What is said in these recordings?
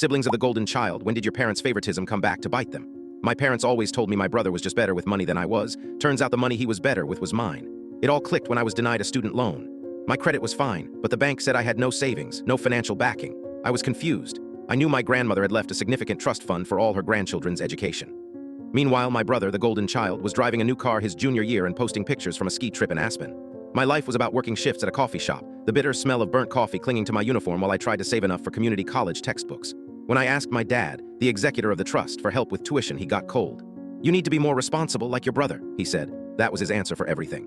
Siblings of the golden child, when did your parents' favoritism come back to bite them? My parents always told me my brother was just better with money than I was. Turns out the money he was better with was mine. It all clicked when I was denied a student loan. My credit was fine, but the bank said I had no savings, no financial backing. I was confused. I knew my grandmother had left a significant trust fund for all her grandchildren's education. Meanwhile, my brother, the golden child, was driving a new car his junior year and posting pictures from a ski trip in Aspen. My life was about working shifts at a coffee shop, the bitter smell of burnt coffee clinging to my uniform while I tried to save enough for community college textbooks. When I asked my dad, the executor of the trust, for help with tuition, he got cold. "You need to be more responsible like your brother," he said. That was his answer for everything.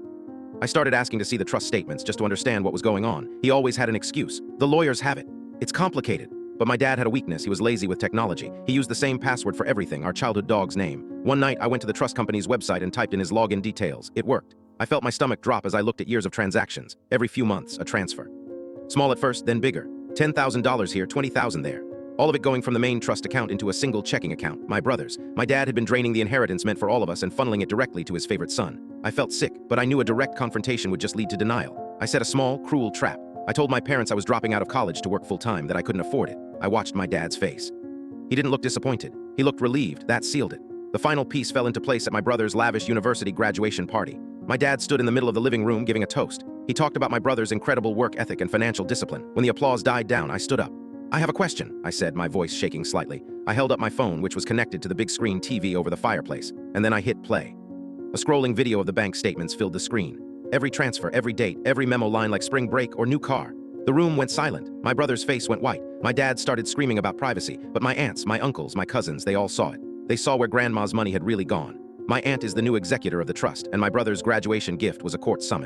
I started asking to see the trust statements just to understand what was going on. He always had an excuse. "The lawyers have it. It's complicated." But my dad had a weakness. He was lazy with technology. He used the same password for everything, our childhood dog's name. One night, I went to the trust company's website and typed in his login details. It worked. I felt my stomach drop as I looked at years of transactions. Every few months, a transfer. Small at first, then bigger. $10,000 here, $20,000 there. All of it going from the main trust account into a single checking account, my brother's. My dad had been draining the inheritance meant for all of us and funneling it directly to his favorite son. I felt sick, but I knew a direct confrontation would just lead to denial. I set a small, cruel trap. I told my parents I was dropping out of college to work full-time, that I couldn't afford it. I watched my dad's face. He didn't look disappointed. He looked relieved. That sealed it. The final piece fell into place at my brother's lavish university graduation party. My dad stood in the middle of the living room giving a toast. He talked about my brother's incredible work ethic and financial discipline. When the applause died down, I stood up. "I have a question," I said, my voice shaking slightly. I held up my phone, which was connected to the big screen TV over the fireplace, and then I hit play. A scrolling video of the bank statements filled the screen. Every transfer, every date, every memo line like spring break or new car. The room went silent. My brother's face went white. My dad started screaming about privacy, but my aunts, my uncles, my cousins, they all saw it. They saw where grandma's money had really gone. My aunt is the new executor of the trust, and my brother's graduation gift was a court summons.